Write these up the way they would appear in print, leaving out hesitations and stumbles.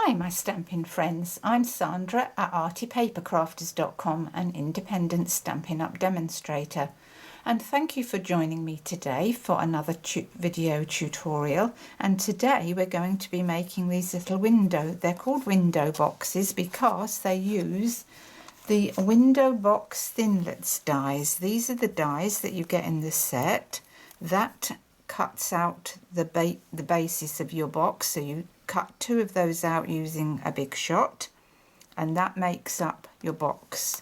Hi my Stampin' friends, I'm Sandra at artypapercrafters.com, an independent Stampin' Up demonstrator, and thank you for joining me today for another video tutorial. And today we're going to be making these little they're called window boxes because they use the window box thinlits dies. These are the dies that you get in the set that cuts out the basis of your box. So you cut two of those out using a big shot, and that makes up your box.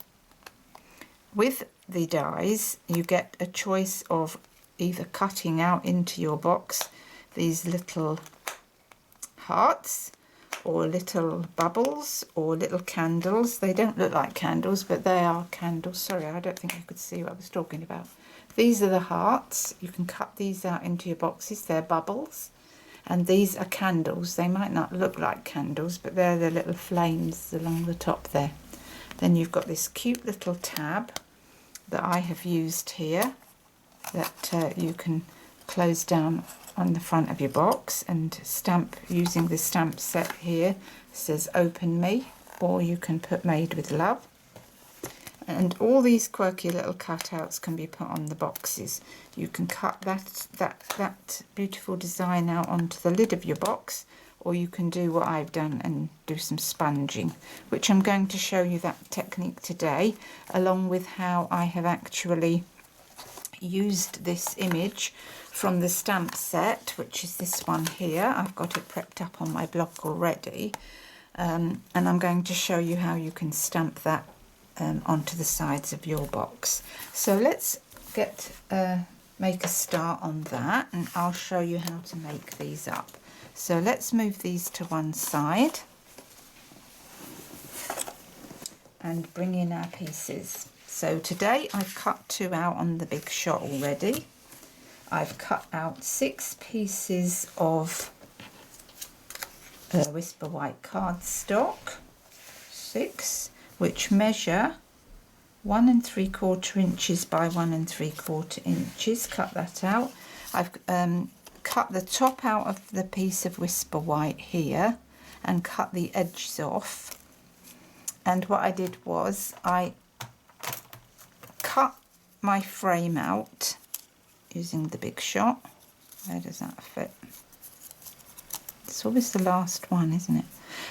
With the dies you get a choice of either cutting out into your box these little hearts or little bubbles or little candles. They don't look like candles, but they are candles. Sorry, I don't think you could see what I was talking about. These are the hearts. You can cut these out into your boxes. They're bubbles. And these are candles. They might not look like candles, but they're the little flames along the top there. Then you've got this cute little tab that I have used here that you can close down on the front of your box and stamp using the stamp set here. It says open me, or you can put made with love. And all these quirky little cutouts can be put on the boxes. You can cut that beautiful design out onto the lid of your box, or you can do what I've done and do some sponging, which I'm going to show you that technique today, along with how I have actually used this image from the stamp set, which is this one here. I've got it prepped up on my block already, and I'm going to show you how you can stamp that onto the sides of your box. So let's make a start on that, and I'll show you how to make these up. So let's move these to one side and bring in our pieces. So today I've cut two out on the big shot already. I've cut out 6 pieces of Whisper White cardstock, 6, which measure 1 3/4 inches by 1 3/4 inches. Cut that out. I've cut the top out of the piece of Whisper White here and cut the edges off. And what I did was I cut my frame out using the big shot. Where does that fit? It's always the last one, isn't it?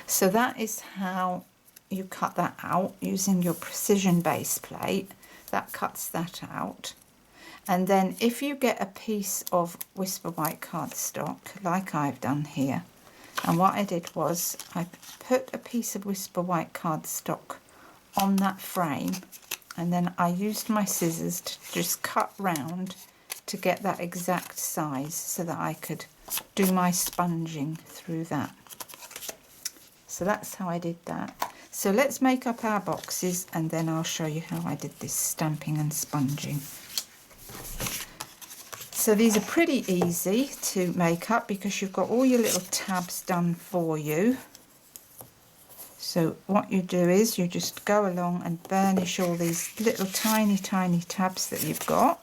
So that is how you cut that out using your precision base plate. That cuts that out. And then if you get a piece of Whisper White cardstock like I've done here, and what I did was I put a piece of Whisper White cardstock on that frame, and then I used my scissors to just cut round to get that exact size so that I could do my sponging through that. So that's how I did that. So let's make up our boxes, and then I'll show you how I did this stamping and sponging. So these are pretty easy to make up because you've got all your little tabs done for you. So what you do is you just go along and burnish all these little tiny tabs that you've got.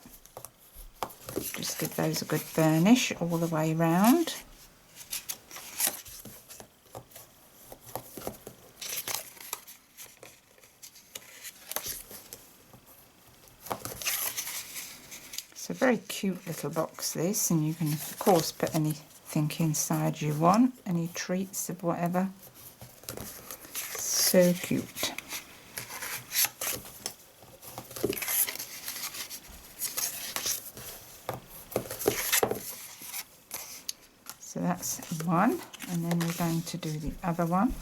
Just give those a good burnish all the way round. It's a very cute little box this, and you can of course put anything inside you want, any treats of whatever. So cute. So that's one, and then we're going to do the other one.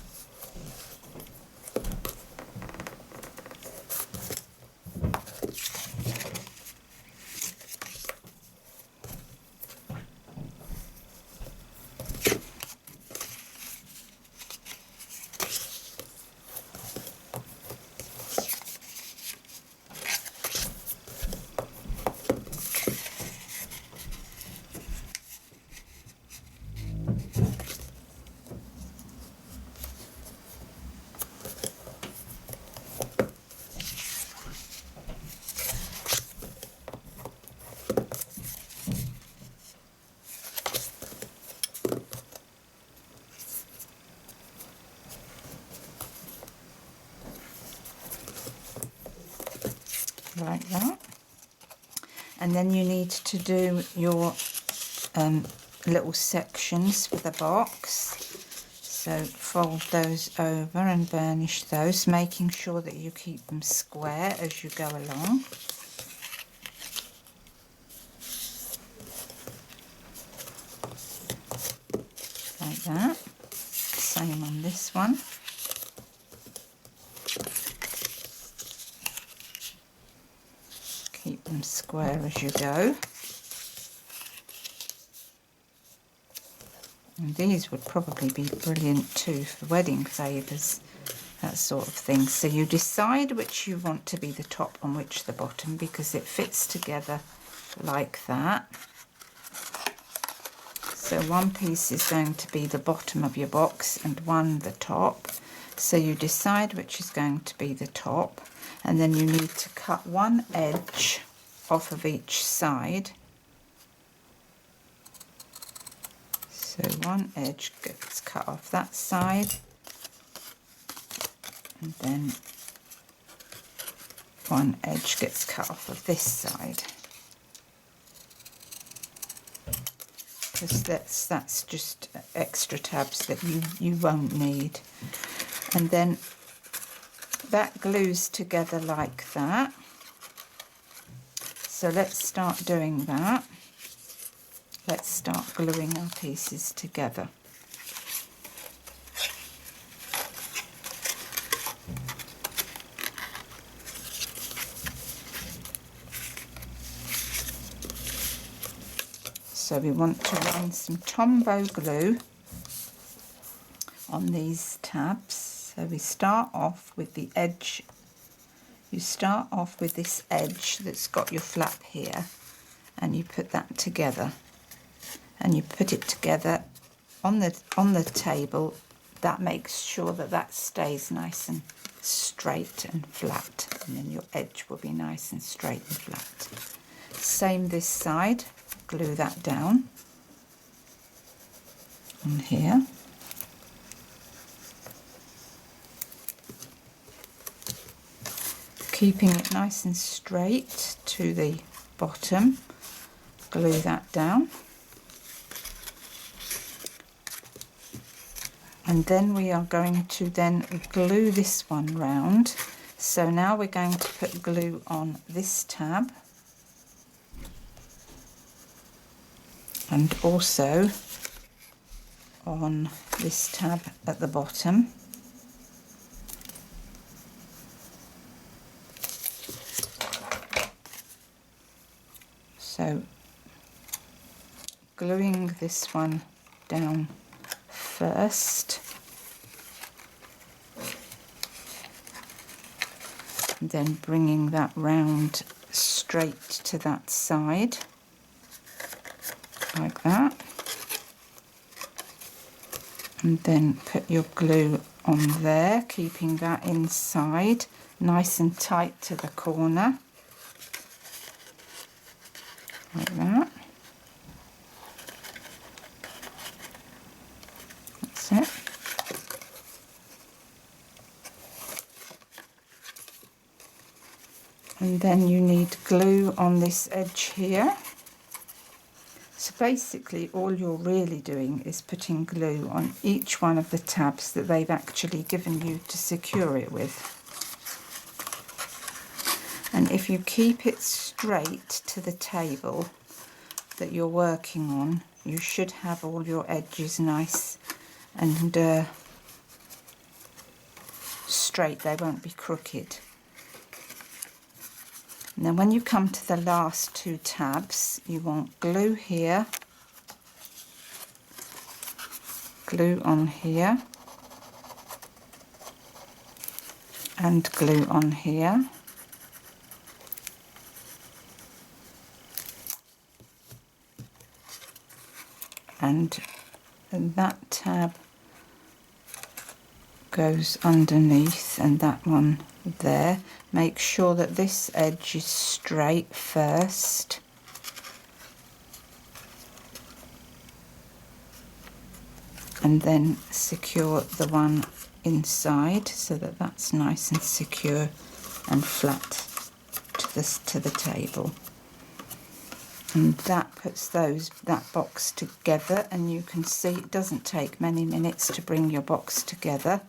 like that. And then you need to do your little sections for the box. So fold those over and burnish those, making sure that you keep them square as you go along. Like that. Same on this one. Keep them square as you go. And these would probably be brilliant too for wedding favours, that sort of thing. So you decide which you want to be the top and which the bottom, because it fits together like that. So one piece is going to be the bottom of your box and one the top. So you decide which is going to be the top, and then you need to cut one edge off of each side. So one edge gets cut off that side, and then one edge gets cut off of this side. Because that's just extra tabs that you won't need. And then that glues together like that. So let's start doing that. Let's start gluing our pieces together. So we want to run some Tombow glue on these tabs. So we start off with the edge. You start off with this edge that's got your flap here, and you put that together. And you put it together on the table. That makes sure that that stays nice and straight and flat, and then your edge will be nice and straight and flat. Same this side. Glue that down on here. Keeping it nice and straight to the bottom. Glue that down. And then we are going to then glue this one round. So now we're going to put glue on this tab, and also on this tab at the bottom. So gluing this one down first, and then bringing that round straight to that side like that, and then put your glue on there, keeping that inside nice and tight to the corner like that. That's it. And then you need glue on this edge here. So basically all you're really doing is putting glue on each one of the tabs that they've actually given you to secure it with. And if you keep it straight to the table that you're working on, you should have all your edges nice and straight. They won't be crooked. And then when you come to the last two tabs, you want glue here, glue on here, and glue on here. And that tab goes underneath, and that one there. Make sure that this edge is straight first, and then secure the one inside so that that's nice and secure and flat to this to the table. And that puts that box together, and you can see it doesn't take many minutes to bring your box together.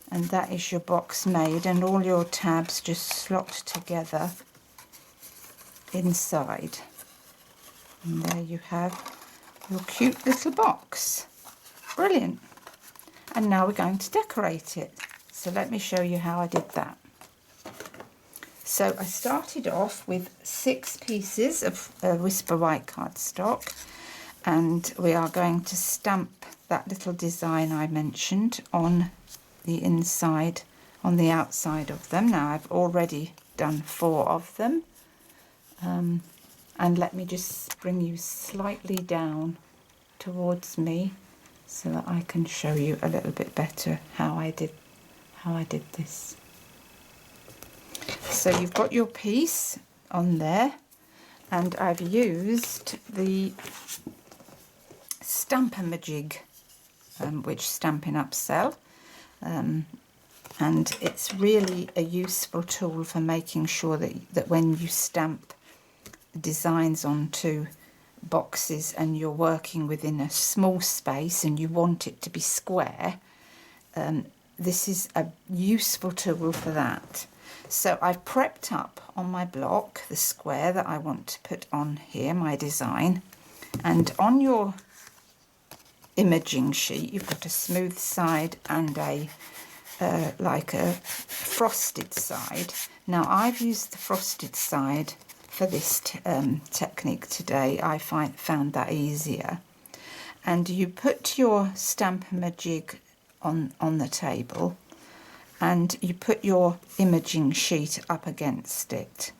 And that is your box made, and all your tabs just slot together inside. And there you have your cute little box. Brilliant. And now we're going to decorate it. So let me show you how I did that. So I started off with 6 pieces of Whisper White cardstock, and we are going to stamp that little design I mentioned on the inside, on the outside of them. Now I've already done 4 of them, and let me just bring you slightly down towards me so that I can show you a little bit better how I did this. So you've got your piece on there, and I've used the Stampin', which Stampin' upsell, and it's really a useful tool for making sure that when you stamp designs onto boxes and you're working within a small space and you want it to be square, this is a useful tool for that. So I've prepped up on my block the square that I want to put on here, my design, and on your imaging sheet you've got a smooth side and a like a frosted side. Now I've used the frosted side for this technique today. I found that easier. And you put your Stampin' on the table, and you put your imaging sheet up against it,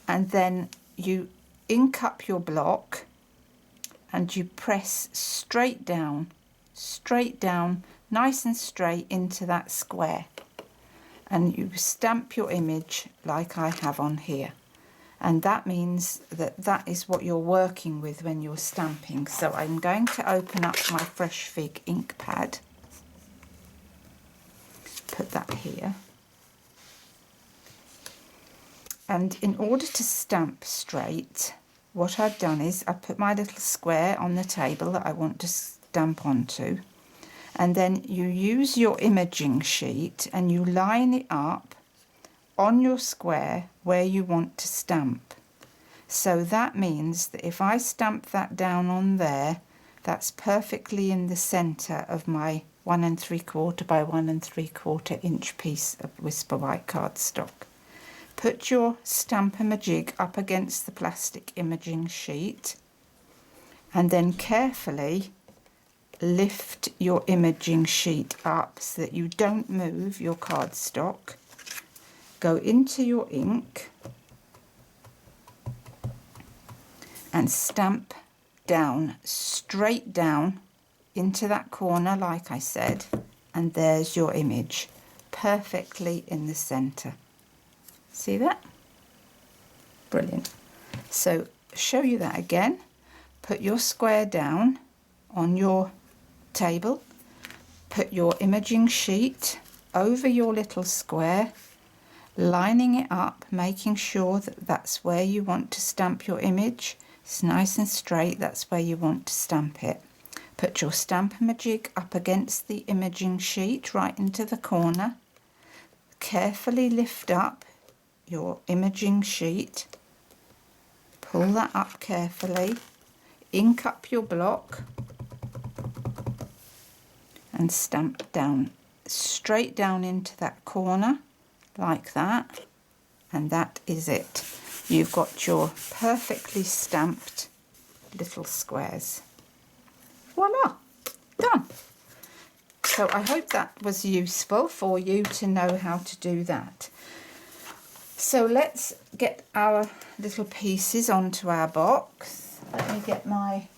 and then you ink up your block and you press straight down, nice and straight into that square, and you stamp your image like I have on here. And that means that is what you're working with when you're stamping. So I'm going to open up my Fresh Fig ink pad, put that here, and in order to stamp straight, what I've done is I put my little square on the table that I want to stamp onto, and then you use your imaging sheet and you line it up on your square where you want to stamp. So that means that if I stamp that down on there, that's perfectly in the centre of my 1 3/4 by 1 3/4 inch piece of Whisper White cardstock. Put your Stampin' up against the plastic imaging sheet, and then carefully lift your imaging sheet up so that you don't move your cardstock. Go into your ink and stamp down, straight down into that corner like I said, and there's your image, perfectly in the centre. See that? Brilliant. So show you that again. Put your square down on your table, put your imaging sheet over your little square, lining it up, making sure that that's where you want to stamp your image. It's nice and straight, that's where you want to stamp it. Put your Stampin' up against the imaging sheet right into the corner. Carefully lift up your imaging sheet, pull that up carefully, ink up your block and stamp down, straight down into that corner like that, and that is it. You've got your perfectly stamped little squares. Voila, done. So I hope that was useful for you to know how to do that. So let's get our little pieces onto our box. Let me get my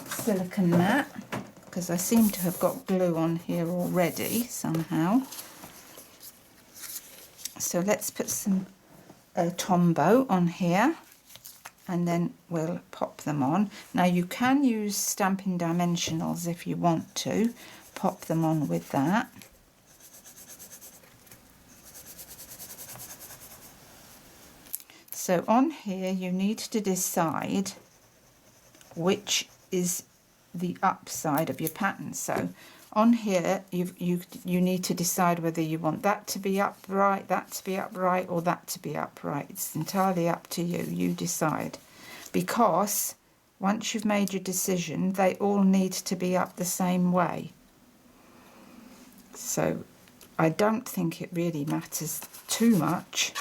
silicone mat, because I seem to have got glue on here already somehow. So let's put some Tombow on here, and then we'll pop them on. Now you can use Stampin' Dimensionals if you want to. Pop them on with that. So on here you need to decide which is the upside of your pattern. So on here you need to decide whether you want that to be upright, that to be upright, or that to be upright. It's entirely up to you. You decide, because once you've made your decision, they all need to be up the same way. So I don't think it really matters too much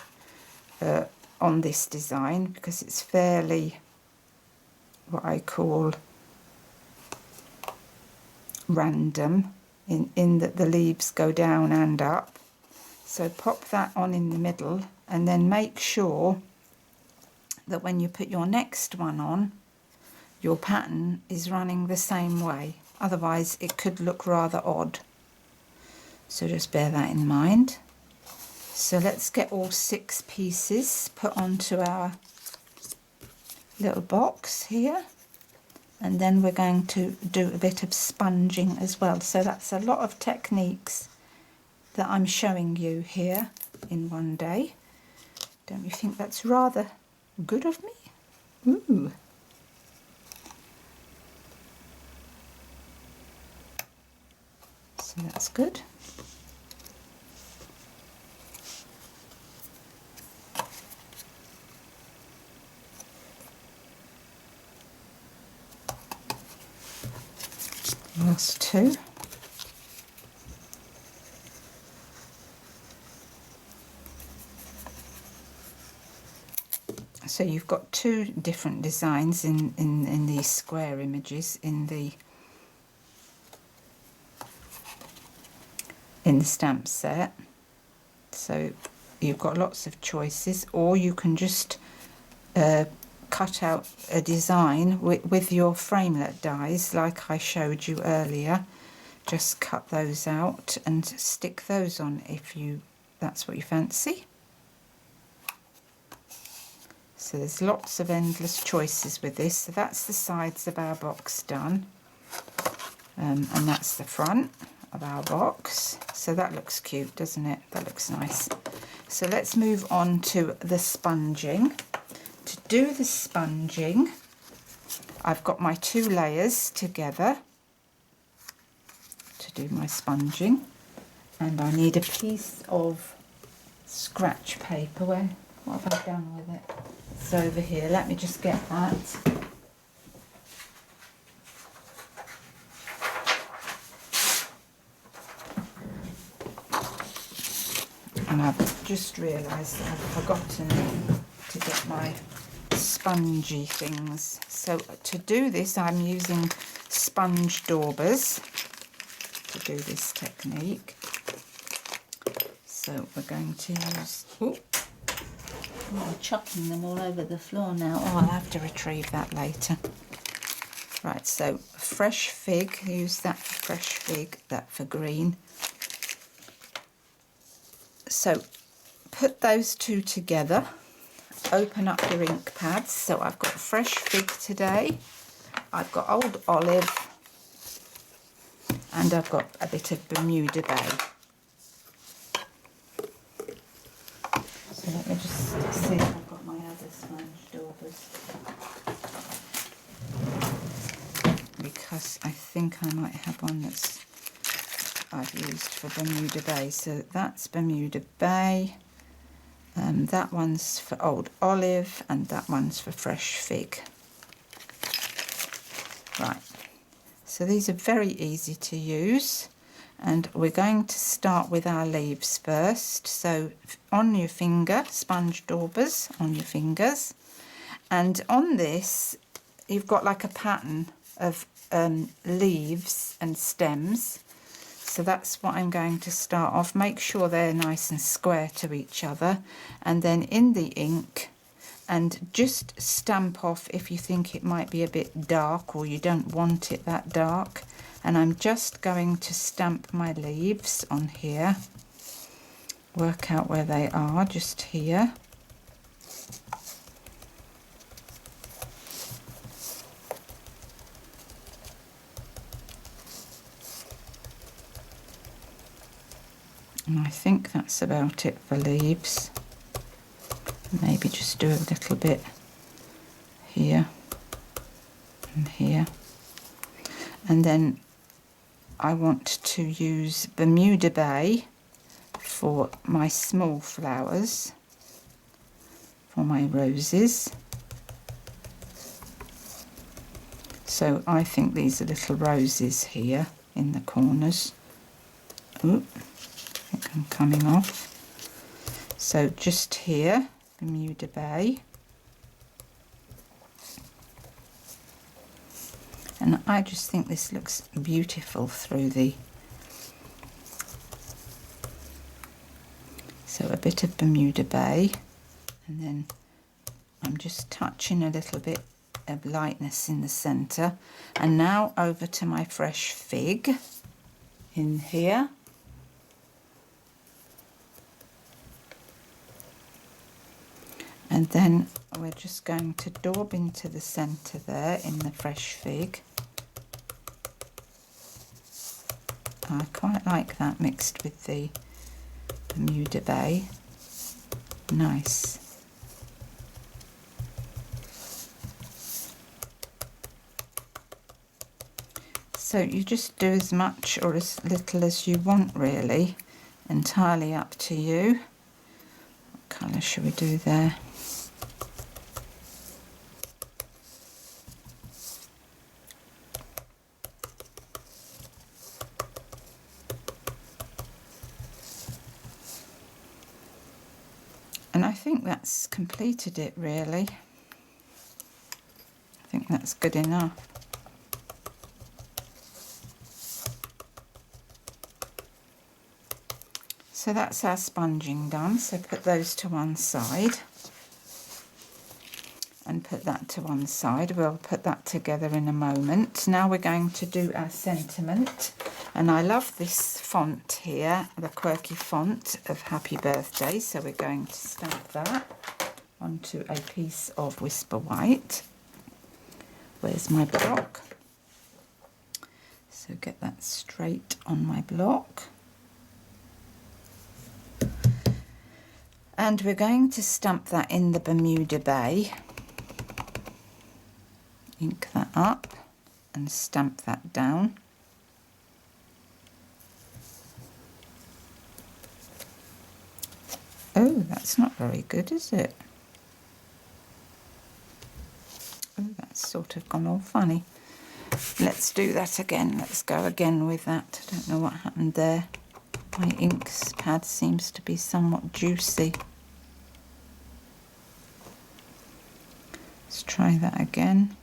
on this design, because it's fairly what I call random in that the leaves go down and up. So pop that on in the middle, and then make sure that when you put your next one on, your pattern is running the same way. Otherwise it could look rather odd. So just bear that in mind. So let's get all 6 pieces put onto our little box here, and then we're going to do a bit of sponging as well. So that's a lot of techniques that I'm showing you here in one day. Don't you think that's rather good of me? Ooh. So that's good. Last 2. So you've got 2 different designs in these square images in the stamp set. So you've got lots of choices, or you can just cut out a design with your framelit dies like I showed you earlier. Just cut those out and stick those on if that's what you fancy. So there's lots of endless choices with this. So that's the sides of our box done, and that's the front of our box. So that looks cute, doesn't it? That looks nice. So let's move on to the sponging. To do the sponging, I've got my 2 layers together to do my sponging, and I need a piece of scratch paper. What have I done with it? It's over here. Let me just get that. And I've just realised that I've forgotten to get my spongy things. So to do this, I'm using sponge daubers to do this technique. So we're going to use... Oh, I'm chucking them all over the floor now. Oh, I'll have to retrieve that later. Right, so fresh fig, use that for fresh fig, that for green. So put those 2 together, open up your ink pads. So I've got fresh fig today, I've got old olive, and I've got a bit of Bermuda Bay. So let me just see if I've got my other sponge daubers, because I think I might have one that's I've used for Bermuda Bay. So that's Bermuda Bay, that one's for old olive, and that one's for fresh fig. Right, so these are very easy to use, and we're going to start with our leaves first. So on your finger, sponge daubers on your fingers, and on this you've got like a pattern of leaves and stems. So that's what I'm going to start off. Make sure they're nice and square to each other, and then in the ink, and just stamp off if you think it might be a bit dark or you don't want it that dark. And I'm just going to stamp my leaves on here. Work out where they are, just here. And I think that's about it for leaves. Maybe just do a little bit here and here. And then I want to use Bermuda Bay for my small flowers, for my roses. So I think these are little roses here in the corners. Ooh, I think I'm coming off. So just here, Bermuda Bay. And I just think this looks beautiful through the... So a bit of Bermuda Bay, and then I'm just touching a little bit of lightness in the centre. And now over to my fresh fig in here. And then we're just going to daub into the centre there in the fresh fig. I quite like that mixed with the Bermuda Bay. Nice. So you just do as much or as little as you want, really. Entirely up to you. What colour should we do there? And I think that's completed it, really. I think that's good enough. So that's our sponging done, so put those to one side and put that to one side. We'll put that together in a moment. Now we're going to do our sentiment, and I love this font here, the quirky font of Happy Birthday, so we're going to stamp that onto a piece of Whisper White. Where's my block? So get that straight on my block. And we're going to stamp that in the Bermuda Bay. Ink that up and stamp that down. Oh, that's not very good, is it? Oh, that's sort of gone all funny. Let's do that again. Let's go again with that. I don't know what happened there. My ink pad seems to be somewhat juicy. Let's try that again.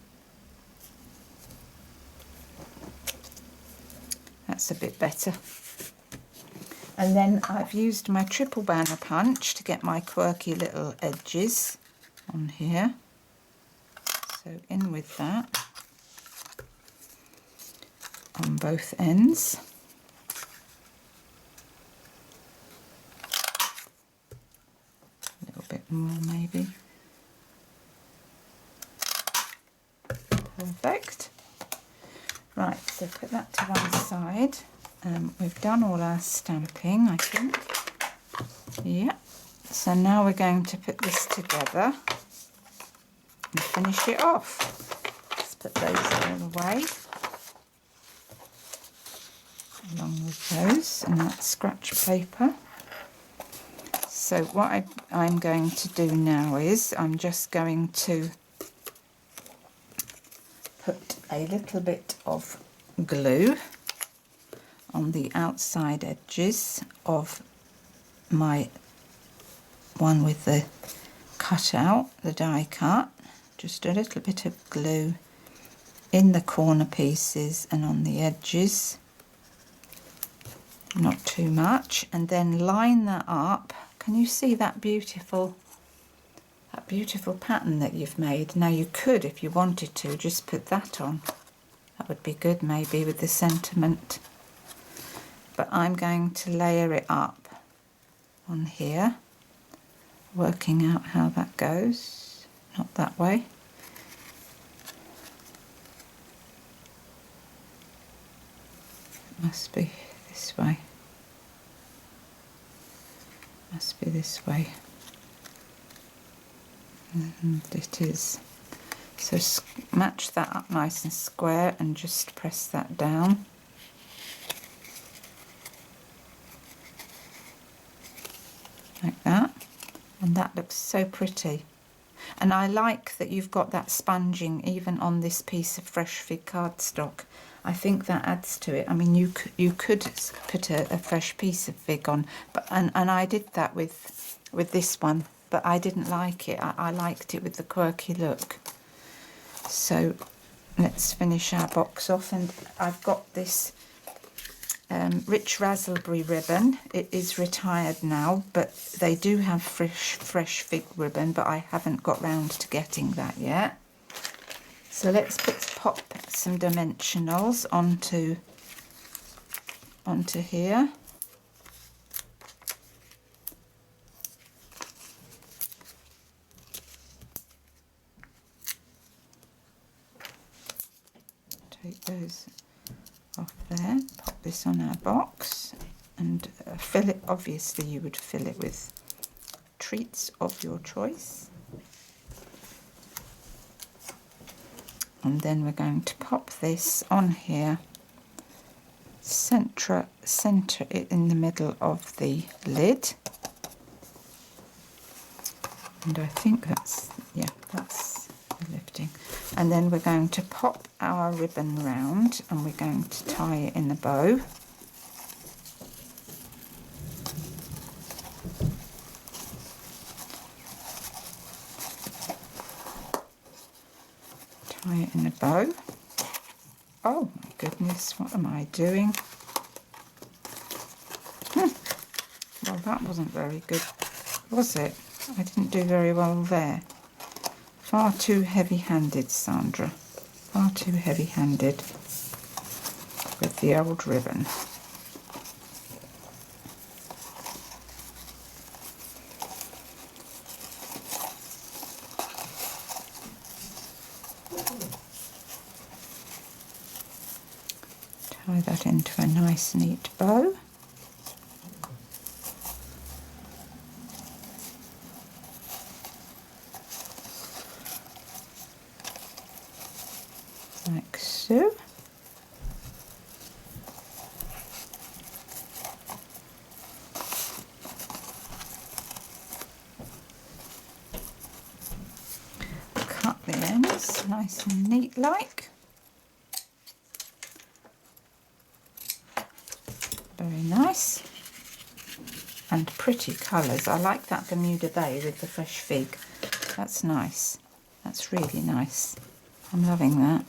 That's a bit better. And then I've used my triple banner punch to get my quirky little edges on here. So in with that on both ends. A little bit more maybe. Perfect. Right, so put that to one side. We've done all our stamping, I think. Yeah. So now we're going to put this together and finish it off. Let's put those all away, along with those and that scratch paper. So what I'm going to do now is I'm just going to put a little bit of glue on the outside edges of my one with the cutout, the die cut. Just a little bit of glue in the corner pieces and on the edges, not too much, and then line that up. Can you see that beautiful pattern that you've made? Now you could, if you wanted to, just put that on. That would be good maybe with the sentiment. But I'm going to layer it up on here, working out how that goes. Not that way. It must be this way. Must be this way. And it is. So match that up nice and square and just press that down. Like that. And that looks so pretty. And I like that you've got that sponging even on this piece of fresh fig cardstock. I think that adds to it. I mean, you could put a fresh piece of fig on, but and I did that with this one, but I didn't like it. I liked it with the quirky look. So let's finish our box off, and I've got this rich raspberry ribbon. It is retired now, but they do have fresh fig ribbon, but I haven't got round to getting that yet. So let's pop some dimensionals onto here. Take those off there, pop this on our box, and fill it. Obviously you would fill it with treats of your choice. And then we're going to pop this on here, center it in the middle of the lid. And I think that's, yeah, that's the lifting. And then we're going to pop our ribbon round and we're going to tie it in a bow. Tie it in a bow. Oh my goodness, what am I doing? Well, that wasn't very good, was it? I didn't do very well there. Far too heavy-handed, Sandra. Far too heavy-handed with the old ribbon. Tie that into a nice neat bow. Like so. Cut the ends nice and neat like. Very nice. And pretty colours. I like that Bermuda Bay with the fresh fig. That's nice. That's really nice. I'm loving that.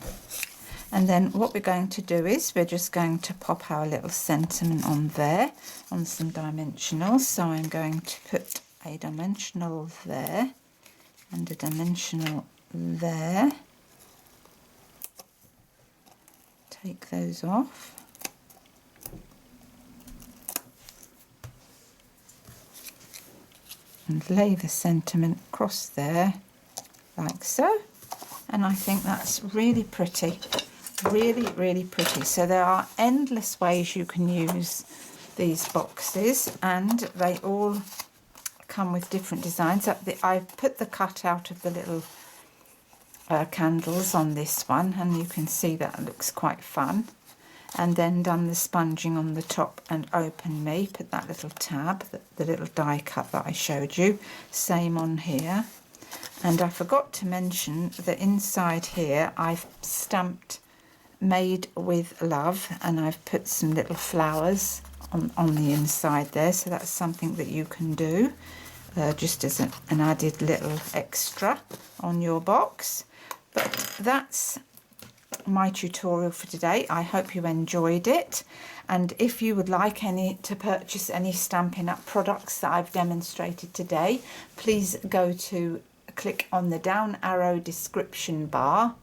And then what we're going to do is we're just going to pop our little sentiment on there, on some dimensionals. So I'm going to put a dimensional there and a dimensional there. Take those off. And lay the sentiment across there like so. And I think that's really pretty, really pretty. So there are endless ways you can use these boxes, and they all come with different designs. I've put the cutout of the little candles on this one, and you can see that looks quite fun. And then done the sponging on the top and open me, put that little tab, the little die cut that I showed you, same on here. And I forgot to mention that inside here I've stamped Made with Love, and I've put some little flowers on the inside there, so that's something that you can do just as an added little extra on your box. But that's my tutorial for today. I hope you enjoyed it, and if you would like to purchase any Stampin' Up products that I've demonstrated today, please go to click on the down arrow description bar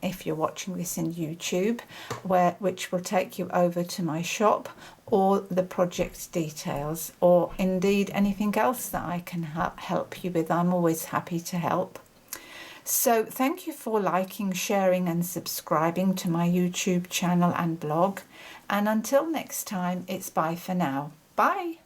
if you're watching this in YouTube, which will take you over to my shop or the project details, or indeed anything else that I can help you with. I'm always happy to help. So thank you for liking, sharing and subscribing to my YouTube channel and blog, and until next time, it's bye for now. Bye.